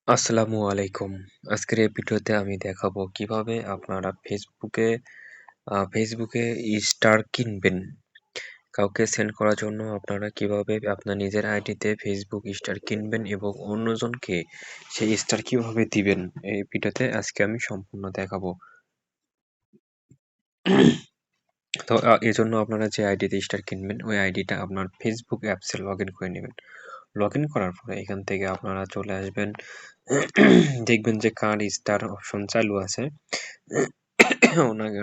আসসালামু আলাইকুম। আজকের এই ভিডিওতে আমি দেখাবো কিভাবে আপনারা ফেসবুকে স্টার কিনবেন। কাউকে সেন্ড করার জন্য আপনারা কিভাবে আপনার নিজের আইডিতে ফেসবুক স্টার কিনবেন এবং অন্যজনকে সেই স্টার কিভাবে দিবেন। এই ভিডিওতে আজকে আমি সম্পূর্ণ দেখাবো। তো এজন্য আপনারা যে আইডিতে স্টার কিনবেন ওই আইডিটা আপনার ফেসবুক অ্যাপসে লগইন করে নেবেন। লগইন করার পরে এখান থেকে আপনারা চলে আসবেন। দেখবেন যে কার স্টার অপশন চালু আছে। ওনাকে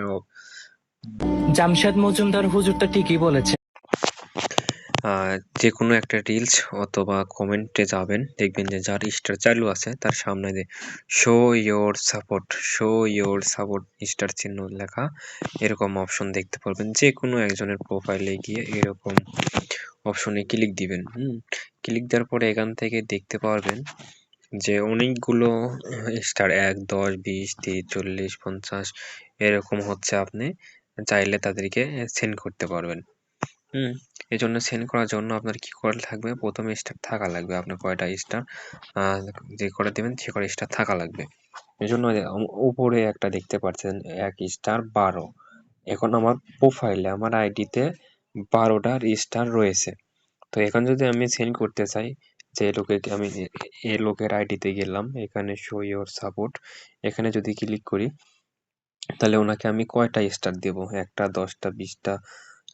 জামশেদ মজুমদার হুজুরটা ঠিকই বলেছে। যেকোনো একটা রিলস অথবা কমেন্টে যাবেন, দেখবেন যে যার স্টার চালু আছে তার সামনে দিয়ে শো ইয়োর সাপোর্ট স্টার চিহ্ন লেখা এরকম অপশন দেখতে পারবেন। যে কোনো একজনের প্রোফাইলে গিয়ে এরকম অপশনে ক্লিক দিবেন। ক্লিক দেওয়ার পরে এখান থেকে দেখতে পারবেন যে অনেকগুলো স্টার ১, ১০, ২০, ৩০, ৪০, ৫০ এরকম হচ্ছে। আপনি চাইলে তাদেরকে সেন্ড করতে পারবেন। এজন্য সেন্ড করার জন্য আপনার কি করা লাগবে? ১ম এ স্টার থাকা লাগবে। আপনার কয়টা স্টার আ যে কটা দিবেন সে কটা স্টার থাকা লাগবে। এজন্য উপরে একটা দেখতে পাচ্ছেন ১ স্টার ১২। এখন আমার প্রোফাইলে আমার আইডিতে ১২ টা স্টার রয়েছে। তো এখন যদি আমি সেন্ড করতে চাই যে আমি এ লোকের আইডিতে গেলাম, এখানে শো ইওর সাপোর্ট এখানে যদি ক্লিক করি তাহলে ওনাকে আমি কয়টা স্টার দেব? ১ টা, ১০ টা, ২০ টা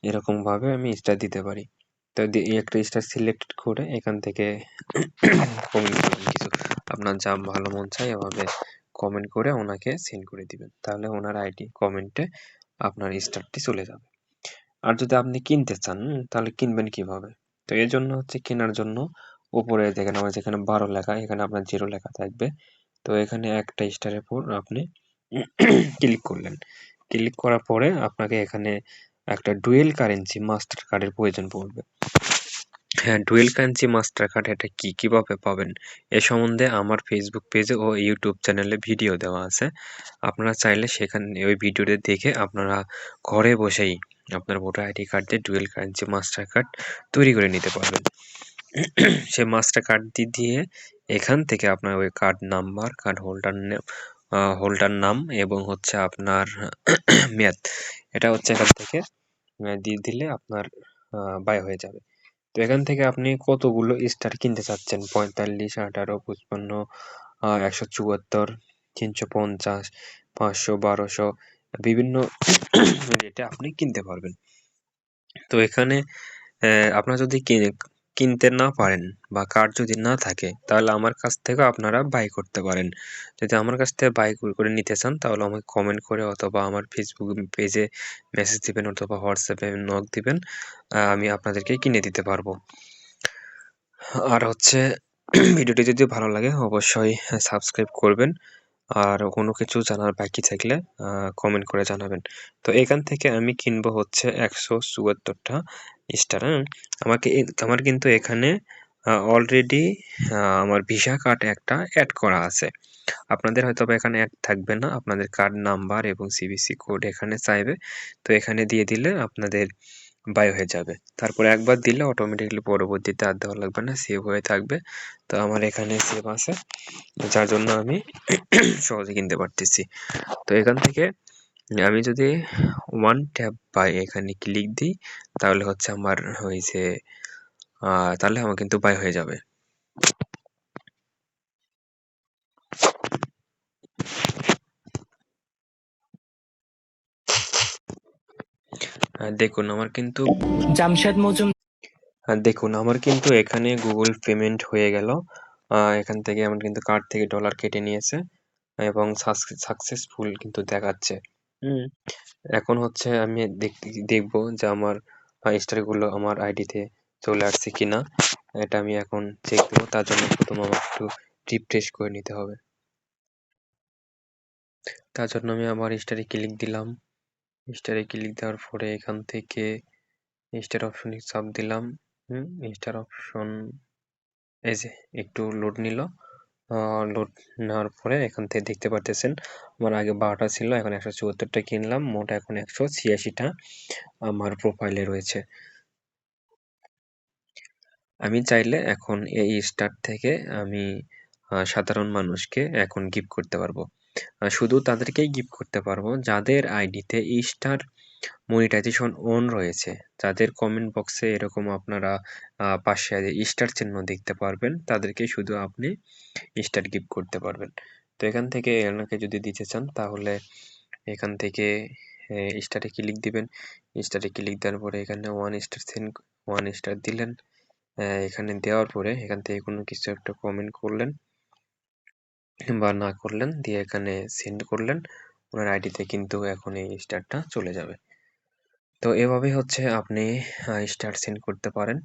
এরকমভাবে আমি স্টার দিতে পারি। তো একটা স্টার সিলেক্ট করে এখান থেকে কমেন্ট করবেন কিছু। আপনার যা ভালো মন চায় এভাবে কমেন্ট করে ওনাকে সেন্ড করে দিবেন। তাহলে ওনার আইডি কমেন্টে আপনার স্টারটি চলে যাবে। আর যদি আপনি কিনতে চান তাহলে কিনবেন কিভাবে? তো এজন্য হচ্ছে কেনার জন্য উপরে দেখেন আমার যেখানে ১২ লেখা এখানে আপনার 0 লেখা থাকবে। তো এখানে একটা স্টারের উপর আপনি ক্লিক করলেন। ক্লিক করার পরে আপনাকে এখানে একটা ডুয়েল কারেন্সি মাস্টার কার্ডের প্রয়োজন পড়বে। হ্যাঁ, ডুয়েল কারেন্সি মাস্টার কার্ড এটা কি? কিভাবে পাবেন? এ সম্বন্ধে আমার ফেসবুক পেজে ও ইউটিউব চ্যানেলে ভিডিও দেওয়া আছে। আপনারা চাইলে সেখানে ওই ভিডিওটা দেখে আপনারা ঘরে বসেই আপনার ভোটার আইডি কার্ড দিয়ে ডুয়েল কারেন্সি মাস্টার কার্ড তৈরি করে নিতে পারবেন। সেই মাস্টার কার্ডটি দিয়ে এখান থেকে আপনার ওই কার্ড নাম্বার, কার্ড হোল্ডার নাম এবং হচ্ছে আপনার মেয়াদ। এটা হচ্ছে এখান থেকে দিয়ে দিলে আপনার বাই হয়ে যাবে। তো এখান থেকে আপনি কতগুলো স্টার কিনতে চাচ্ছেন? ৪৫, ১৮, ৫৫, ১৭৪, ৩৫০, ৫০০, ১২০০ বিভিন্ন রেটে আপনি কিনতে পারবেন। তো এখানে আপনারা যদি কিনতে না পারেন বা কার্ড যদি না থাকে তাহলে আমার কাছ থেকেও আপনারা বাই করতে পারেন। যদি আমার কাছ থেকে বাই করে নিতে চান তাহলে আমাকে কমেন্ট করে অথবা আমার ফেসবুক পেজে মেসেজ দিবেন অথবা হোয়াটসঅ্যাপে নক দিবেন। আমি আপনাদেরকে কিনে দিতে পারবো। আর হচ্ছে ভিডিওটি যদি ভালো লাগে অবশ্যই সাবস্ক্রাইব করবেন। আর কোনো কিছু জানার বাকি থাকলে কমেন্ট করে জানাবেন। তো এখান থেকে আমি কিনবো হচ্ছে ১৭৪ টা স্টার, হ্যাঁ? আমার কিন্তু এখানে অলরেডি আমার ভিসা কার্ড একটা এড করা আছে। আপনাদের হয়তোবা এখানে এড থাকবে না। আপনাদের কার্ড নাম্বার এবং সিভিসি কোড এখানে চাইবে। তো এখানে দিয়ে দিলে আপনাদের বাই হয়ে যাবে। তারপরে একবার দিলে অটোমেটিক্যালি পরবর্তীতে আর দেওয়া লাগবে না, সেভ হয়ে থাকবে। তো আমার এখানে সেভ আছে। যার জন্য আমি সহজে কিনতে পারতেছি। তো এখান থেকে আমি যদি ওয়ান ট্যাপ বাই এখানে ক্লিক দিই তাহলে হচ্ছে আমার হয়েছে তাহলে আমার কিন্তু বাই হয়ে যাবে। দেখুন আমার কিন্তু জামশেদ মজুম দেখুন আমার কিন্তু এখানে গুগল পেমেন্ট হয়ে গেল। এখান থেকে আমার কিন্তু কার্ড থেকে ডলার কেটে নিয়েছে এবং সাকসেসফুল কিন্তু দেখাচ্ছে। হুম এখন হচ্ছে আমি দেখবো যে আমার স্টার গুলো আমার আইডিতে চলে আসছে কিনা। এটা আমি এখন চেক দেবো। তার জন্য প্রথমে আমার একটু রিফ্রেশ করে নিতে হবে। তার জন্য আমি আবার স্টারে ক্লিক দিলাম। স্টারে ক্লিক দেওয়ার পরে এখান থেকে স্টার অপশনে চাপ দিলাম। স্টার অপশন এই যে একটু লোড নিল। লোড নেওয়ার পরে এখান থেকে দেখতে পারতেছেন আমার আগে ১২ টা ছিল, এখন ১৭৪ টা কিনলাম। মোট এখন ১৮৬ টা আমার প্রোফাইলে রয়েছে। আমি চাইলে এখন এই স্টার থেকে আমি সাধারণ মানুষকে এখন গিফট করতে পারবো। শুধু তাদেরকেই গিফট করতে পারবো যাদের আইডিতে স্টার মনিটাইজেশন অন রয়েছে। যাদের কমেন্ট বক্সে এরকম আপনারা পাশে স্টার চিহ্ন দেখতে পারবেন, তাদেরকেই শুধু আপনি স্টার গিফট করতে পারবেন। তো এখান থেকে এনাকে যদি দিতে চান তাহলে এখান থেকে স্টারে ক্লিক দিবেন। স্টারে ক্লিক দেওয়ার পরে এখানে 1 স্টার সেন্ড 1 স্টার দিলেন। এখানে দেওয়ার পরে এখান থেকে কোনো কিছু একটা কমেন্ট করলেন বা না করলেন, দিয়ে এখানে সেন্ড করলেন। ওনার আইডিতে কিন্তু এখন এই স্টারটা চলে যাবে। তো এভাবেই হচ্ছে আপনি স্টার সেন্ড করতে পারেন।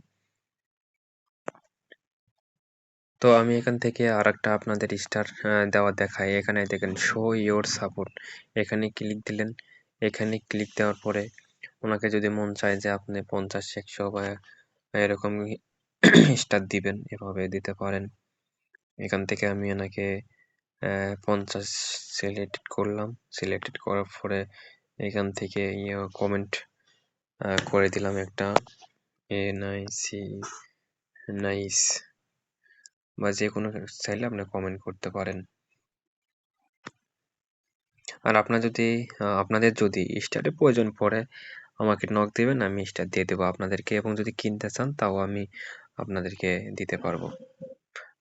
তো আমি এখান থেকে আরেকটা আপনাদের স্টার দেওয়া দেখাই। এখানে দেখেন শো ইওর সাপোর্ট, এখানে ক্লিক দিলেন। এখানে ক্লিক দেওয়ার পরে ওনাকে যদি মন চায় যে আপনি 50, 100 বা এরকম স্টার দিবেন, এভাবে দিতে পারেন। এখান থেকে আমি এনাকে 50 সিলেক্ট করলাম। সিলেক্টেড করার পরে এখান থেকে কমেন্ট করে দিলাম একটা NIC নাইস, বা যেকোনো চাইলে আপনি কমেন্ট করতে পারেন। আর আপনাদের যদি স্টারের প্রয়োজন পড়ে আমাকে নক দিবেন, আমি স্টার দিয়ে দেবো আপনাদেরকে, এবং যদি কিনতে চান তাও আমি আপনাদেরকে দিতে পারবো।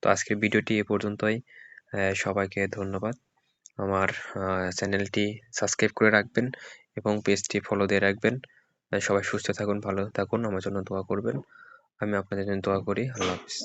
তো আজকের ভিডিওটি এ পর্যন্তই। সবাইকে ধন্যবাদ। আমার চ্যানেলটি সাবস্ক্রাইব করে রাখবেন এবং পেজটি ফলো দিয়ে রাখবেন। সবাই সুস্থ থাকুন, ভালো থাকুন, আমার জন্য দোয়া করবেন। আমি আপনাদের জন্য দোয়া করি। আল্লাহ হাফেজ।